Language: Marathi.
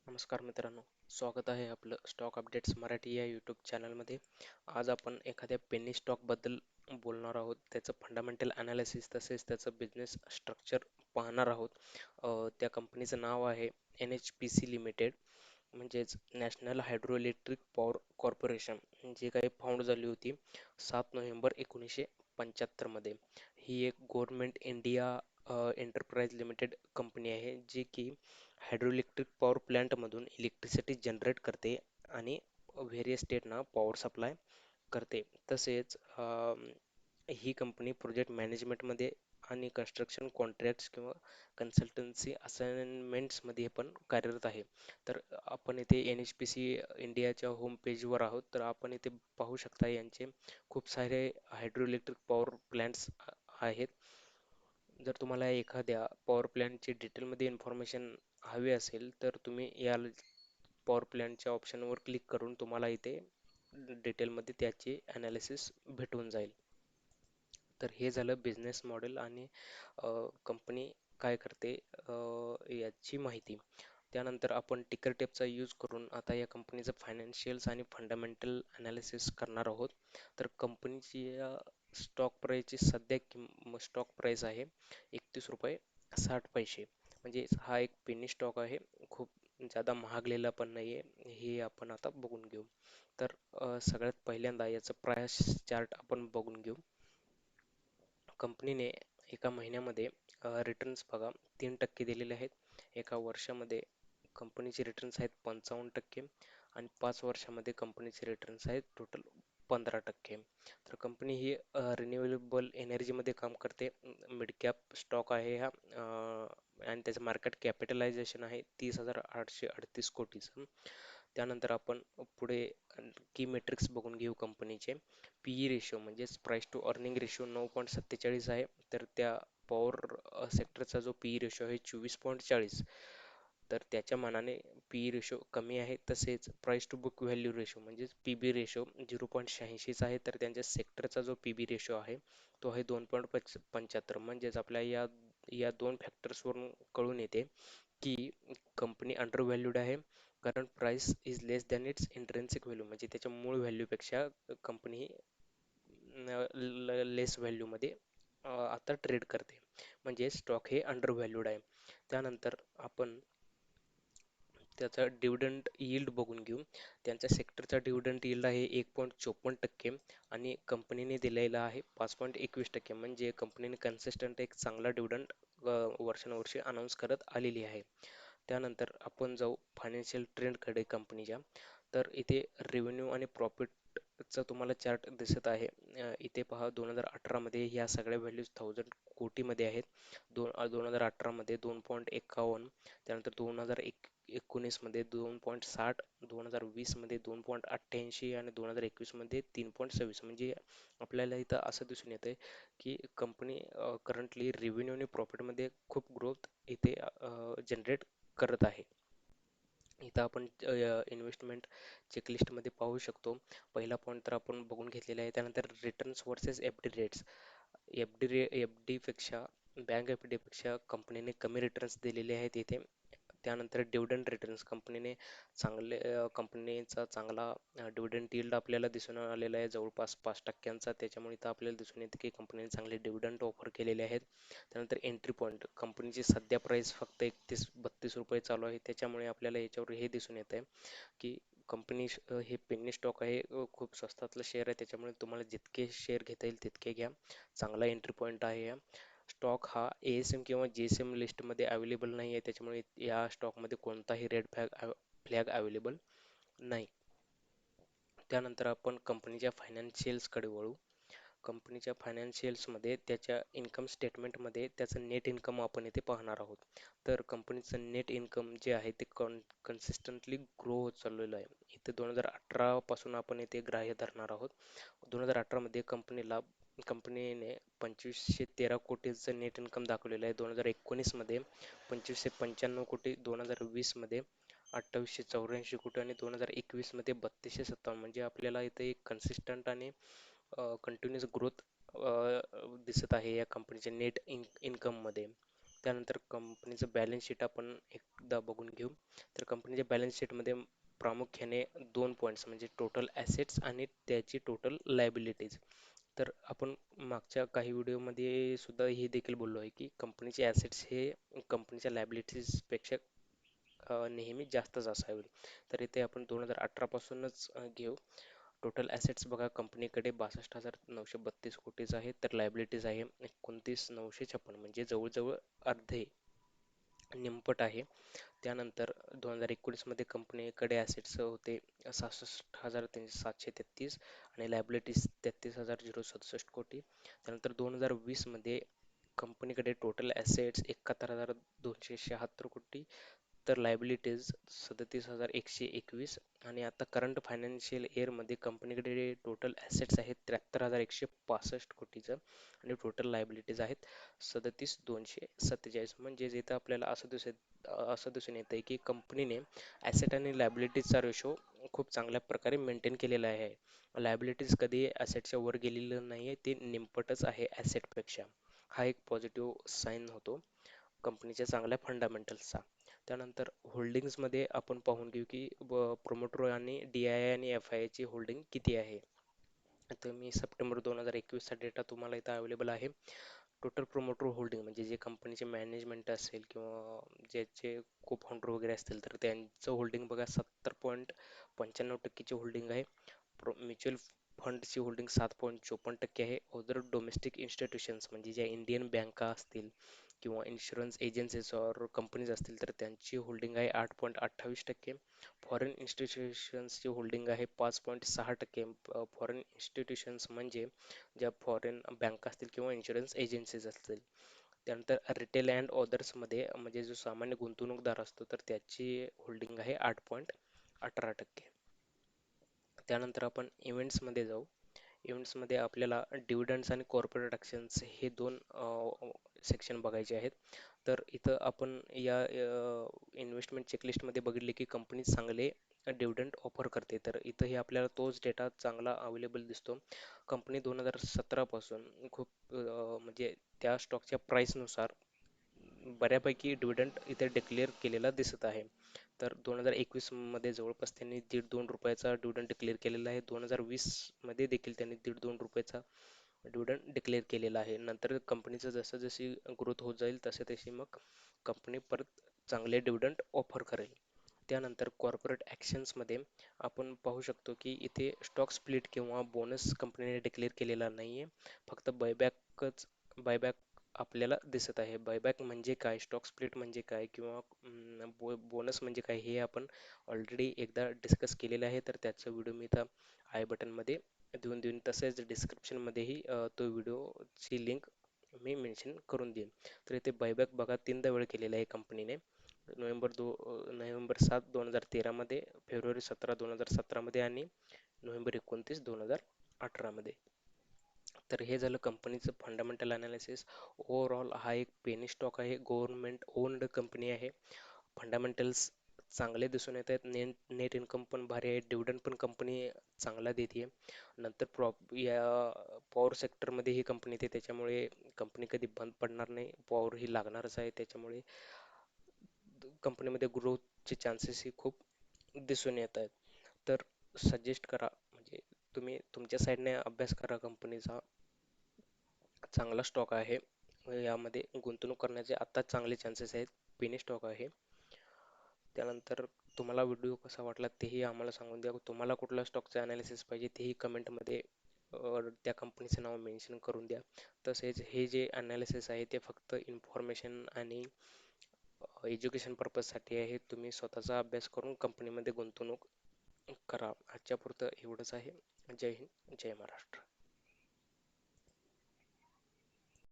नमस्कार मित्रांनो, स्वागत आहे आपलं स्टॉक अपडेट्स मराठी या यूट्यूब चॅनलमध्ये. आज आपण एखाद्या पेनी स्टॉकबद्दल बोलणार आहोत. त्याचं फंडामेंटल अनालिसिस तसेच त्याचं बिझनेस स्ट्रक्चर पाहणार आहोत. त्या कंपनीचं नाव आहे NHPC लिमिटेड, म्हणजेच National Hydro Electric Power Corporation, जी काही फाउंड झाली होती 7 नोव्हेंबर 1975 मध्ये. ही एक government India enterprise limited company आहे, जी की हायड्रोइलेक्ट्रिक पॉवर प्लांटमधून इलेक्ट्रिसिटी जनरेट करते आणि व्हेरियस स्टेटना पॉवर सप्लाय करते. तसेच ही कंपनी प्रोजेक्ट मॅनेजमेंटमध्ये आणि कन्स्ट्रक्शन कॉन्ट्रॅक्ट्स किंवा कन्सल्टन्सी असाइनमेंट्समध्ये पण कार्यरत आहे. तर आपण इथे NHPC इंडियाच्या होम पेजवर आहोत. तर आपण इथे पाहू शकता यांचे खूप सारे हायड्रोइलेक्ट्रिक पॉवर प्लांट्स आहेत. जर तुम्हाला एखाद्या पॉवर प्लॅनची डिटेलमध्ये इन्फॉर्मेशन हवी असेल तर तुम्ही या पॉवर प्लॅनच्या ऑप्शनवर क्लिक करून तुम्हाला इथे डिटेलमध्ये त्याचे ॲनालिसिस भेटून जाईल. तर हे झालं बिझनेस मॉडेल आणि कंपनी काय करते याची माहिती. त्यानंतर आपण टिकर टेपचा यूज करून आता या कंपनीचं फायनान्शियल्स आणि फंडामेंटल ॲनालिसिस करणार आहोत. तर कंपनीची स्टॉक प्राईसची स्टॉक प्राईस आहे ₹31.60. म्हणजे हा एक पेनी स्टॉक आहे, खूप जादा महागलेला पण नाही आहे. हे आपण आता बघून घेऊ. तर सगळ्यात पहिल्यांदा याचं प्राइस चार्ट आपण बघून घेऊ. कंपनीने एका महिन्यामध्ये रिटर्न्स बघा 3% दिलेले आहेत. एका वर्षामध्ये कंपनीचे रिटर्न्स आहेत 55% आणि 5 वर्षामध्ये कंपनीचे रिटर्न्स आहेत टोटल 15%. तर कंपनी ही रिन्युएबल एनर्जीमध्ये काम करते. मिड कॅप स्टॉक आहे हा, आणि त्याचं मार्केट कॅपिटलायझेशन आहे 30,838 कोटीचं. त्यानंतर आपण पुढे की मेट्रिक्स बघून घेऊ कंपनीचे. PE रेशो म्हणजेच प्राईस टू अर्निंग रेशो 9.47 आहे. तर त्या पॉवर सेक्टरचा जो PE रेशो आहे 24.40. तर त्याच्या मानाने PE रेशो कमी आहे. तसेच price to book value ratio म्हणजेच PB रेशो 0.86 आहे. तर त्यांच्या सेक्टरचा जो PB रेशो आहे तो आहे 2.75. म्हणजेच आपल्या या दोन फॅक्टर्सवरून कळून येते की कंपनी अंडर व्हॅल्यूड आहे, कारण price is less than it's intrinsic value. म्हणजे त्याच्या मूळ व्हॅल्यूपेक्षा कंपनी लेस व्हॅल्यूमध्ये आता ट्रेड करते, म्हणजे स्टॉक हे अंडर व्हॅल्यूड आहे. त्यानंतर आपण त्याचा डिव्हिडंड यील्ड बघून घेऊ. त्यांच्या सेक्टरचा डिव्हिडंड यील्ड आहे 1.54% आणि कंपनीने दिलेला आहे 5.21%. म्हणजे कंपनीने कन्सिस्टंट एक चांगला डिव्हिडंड वर्षानुवर्षे अनाऊन्स करत आलेली आहे. त्यानंतर आपण जाऊ फायनान्शियल ट्रेंडकडे कंपनीच्या. तर इथे रेव्हेन्यू आणि प्रॉफिटचा तुम्हाला चार्ट दिसत आहे. इथे पहा 2018 मध्ये ह्या सगळ्या व्हॅल्यूज 1000 कोटीमध्ये आहेत. 2018 मध्ये 2.51, त्यानंतर 2019 मध्ये 2.60, 2020 मध्ये 2.88 आणि 2021 मध्ये 3.26. म्हणजे आपल्याला इथं असं दिसून येतंय की कंपनी करंटली रेव्हेन्यू आणि प्रॉफिटमध्ये खूप ग्रोथ इथे जनरेट करत आहे. इथं आपण इन्व्हेस्टमेंट चेकलिस्टमध्ये पाहू शकतो. पहिला पॉईंट तर आपण बघून घेतलेला आहे. त्यानंतर रिटर्न्स वर्सेस FD रेट्स. FDपेक्षा बँक FDपेक्षा कंपनीने कमी रिटर्न्स दिलेले आहेत इथे. त्यानंतर डिव्हिडंड रिटर्न्स कंपनीचा चांगला डिव्हिडंड यील्ड आपल्याला दिसून आलेला आहे जवळपास 5%चा. त्याच्यामुळे इथं आपल्याला दिसून येते की कंपनीने चांगले डिव्हिडंड ऑफर केलेले आहेत. त्यानंतर एंट्री पॉईंट, कंपनीची सध्या प्राइस फक्त ₹31-32 चालू आहे. त्याच्यामुळे आपल्याला याच्यावर हे दिसून येत आहे की कंपनी हे पेनी स्टॉक आहे, खूप स्वस्तातलं शेअर आहे. त्याच्यामुळे तुम्हाला जितके शेअर घेता येईल तितके घ्या. चांगला एंट्री पॉईंट आहे. स्टॉक हा ASM किंवा GSM लिस्टमध्ये अवेलेबल नाही आहे. त्याच्यामुळे या स्टॉकमध्ये कोणताही रेड फ्लॅग अवेलेबल नाही. त्यानंतर आपण कंपनीच्या फायनान्शियल्सकडे वळू. कंपनीच्या फायनान्शियल्समध्ये त्याच्या इन्कम स्टेटमेंटमध्ये त्याचं नेट इन्कम आपण इथे पाहणार आहोत. तर कंपनीचं नेट इन्कम जे आहे ते कन्सिस्टंटली ग्रो होत चाललेलं आहे. इथे 2018 पासून आपण इथे ग्राह्य धरणार आहोत. 2018 मध्ये कंपनीने 2513 कोटीचं नेट इन्कम दाखवलेलं आहे. 2019 मध्ये 2595 कोटी, 2020 मध्ये 2884 कोटी आणि 2021 मध्ये 3257. म्हणजे आपल्याला इथे एक कन्सिस्टंट आणि कंटिन्युअस ग्रोथ दिसत आहे या कंपनीच्या नेट इन्कममध्ये. त्यानंतर कंपनीचं बॅलन्स शीट आपण एकदा बघून घेऊ. तर कंपनीच्या बॅलन्स शीटमध्ये प्रामुख्याने दोन पॉईंट्स म्हणजे टोटल ॲसेट्स आणि त्याची टोटल लायबिलिटीज. तर आपण मागच्या काही व्हिडिओमध्ये सुद्धा हे देखील बोललो आहे की कंपनीचे ॲसेट्स हे कंपनीच्या लायबिलिटीजपेक्षा नेहमी जास्तच असावे. तर इथे आपण 2018 पासूनच घेऊ. टोटल ॲसेट्स बघा कंपनीकडे 62,932 कोटीज आहे, तर लायबिलिटीज आहे 29,956 म्हणजे जवळजवळ अर्धे निमपट आहे. त्यानंतर 2019 मध्ये कंपनीकडे ॲसेट्स होते 66,733 आणि लायबिलिटीज 33,067 कोटी. त्यानंतर 2020 मध्ये कंपनीकडे टोटल ॲसेट्स 71,276 कोटी, तर लायबिलिटीज 37,121 आणि आता करंट फायनान्शियल इयरमध्ये कंपनीकडे टोटल ॲसेट्स आहेत 73,165 कोटीचं आणि टोटल लायबिलिटीज आहेत 37,247. म्हणजेच इथं आपल्याला असं दिसून येतं की कंपनीने ॲसेट आणि लायबिलिटीजचा रेशो खूप चांगल्या प्रकारे मेंटेन केलेला आहे. लायबिलिटीज कधी ॲसेटच्या वर गेलेलं नाही आहे, ते निमपटच आहे ॲसेटपेक्षा. हा एक पॉझिटिव्ह साईन होतो कंपनीच्या चांगल्या फंडामेंटल्सचा. त्यानंतर होल्डिंग्समध्ये आपण पाहून घेऊ की प्रोमोटर आणि DII आणि FII ची होल्डिंग किती आहे. तर मी सप्टेंबर 2021 चा डेटा तुम्हाला इथं अवेलेबल आहे. टोटल प्रोमोटर होल्डिंग म्हणजे जे कंपनीचे मॅनेजमेंट असेल किंवा ज्याचे को फाउंडर वगैरे असतील तर त्यांचं होल्डिंग बघा 70.95% होल्डिंग आहे. म्युच्युअल फंडची होल्डिंग 7.54% आहे. अदर डोमेस्टिक इन्स्टिट्यूशन्स म्हणजे ज्या इंडियन बँका असतील किंवा इन्शुरन्स एजन्सीज और कंपनीज असतील तर त्यांची होल्डिंग आहे 8.28%. फॉरेन इन्स्टिट्यूशन्सची होल्डिंग आहे 5.6%. फॉरेन इन्स्टिट्यूशन्स म्हणजे ज्या फॉरेन बँका असतील किंवा इन्शुरन्स एजन्सीज असतील. त्यानंतर रिटेल अँड ऑदर्समध्ये म्हणजे जो सामान्य गुंतवणूकदार असतो तर त्याची होल्डिंग आहे 8.18%. त्यानंतर आपण इव्हेंट्समध्ये जाऊ. इव्हेंट्समध्ये आपल्याला डिव्हिडंड्स आणि कॉर्पोरेट ॲक्शन्स हे दोन सेक्शन बघायचे आहेत. तर इथं आपण या इन्व्हेस्टमेंट चेकलिस्टमध्ये बघितले की कंपनी चांगले डिव्हिडंड ऑफर करते. तर इथंही आपल्याला तोच डेटा चांगला अवेलेबल दिसतो. कंपनी 2017 पासून खूप म्हणजे त्या स्टॉकच्या प्राईसनुसार बऱ्यापैकी डिव्हिडंड इथे डिक्लेअर केलेला दिसत आहे. तर 2021 मध्ये जवळपास त्यांनी ₹1.5-2 डिव्हिडंड डिक्लेअर केलेला आहे. 2020 मध्ये देखील त्यांनी ₹1.5 डिव्हिडंड डिक्लेअर केलेला आहे. नंतर कंपनीचं जसं जशी ग्रोथ होत जाईल तसे तशी मग कंपनी परत चांगले डिव्हिडंड ऑफर करेल. त्यानंतर कॉर्पोरेट ॲक्शन्समध्ये आपण पाहू शकतो की इथे स्टॉक स्प्लिट किंवा बोनस कंपनीने डिक्लेअर केलेला नाही आहे. फक्त बायबॅक आपल्याला दिसत आहे. बायबॅक म्हणजे काय, स्टॉक स्प्लिट म्हणजे काय किंवा बोनस म्हणजे काय हे आपण ऑलरेडी एकदा डिस्कस केलेलं आहे. तर त्याचा व्हिडिओ मी इथं आय बटनमध्ये देऊन देईन. तसेच डिस्क्रिप्शनमध्येही तो व्हिडिओची लिंक मी मेन्शन करून देईन. तर इथे बायबॅक बघा 3दा वेळ केलेला आहे कंपनीने. नोव्हेंबर 7 2013 मध्ये, फेब्रुवारी 17 2017 मध्ये आणि नोव्हेंबर 29 2018 मध्ये. तर हे झालं कंपनीचं फंडामेंटल अनालिसिस. ओव्हरऑल हा एक पेनी स्टॉक आहे, गव्हर्नमेंट ओन्ड कंपनी आहे. फंडामेंटल्स चांगले दिसून येत आहेत. नेट इन्कम पण भारी आहे, डिव्हिडंड पण कंपनी चांगला देते. नंतर या पॉवर सेक्टरमध्ये ही कंपनी येते, त्याच्यामुळे कंपनी कधी बंद पडणार नाही. पॉवर ही लागणारच आहे, त्याच्यामुळे कंपनीमध्ये ग्रोथचे चान्सेसही खूप दिसून येत आहेत. तर सजेस्ट करा म्हणजे तुम्ही तुमच्या साईडने अभ्यास करा कंपनीचा. चांगला स्टॉक आहे, यामध्ये गुंतवणूक करण्याचे आता चांगले चान्सेस आहेत. पेनी स्टॉक आहे. त्यानंतर तुम्हाला व्हिडिओ कसा वाटला तेही आम्हाला सांगून द्या. तुम्हाला कुठल्या स्टॉकचा अनालिसिस पाहिजे तेही कमेंटमध्ये त्या कंपनीचं नाव मेन्शन करून द्या. तसेच हे जे अनालिसिस आहे ते फक्त इन्फॉर्मेशन आणि एज्युकेशन पर्पजसाठी आहे. तुम्ही स्वतःचा अभ्यास करून कंपनीमध्ये गुंतवणूक करा. आजच्या पुरतं एवढंच आहे. जय हिंद, जय महाराष्ट्र.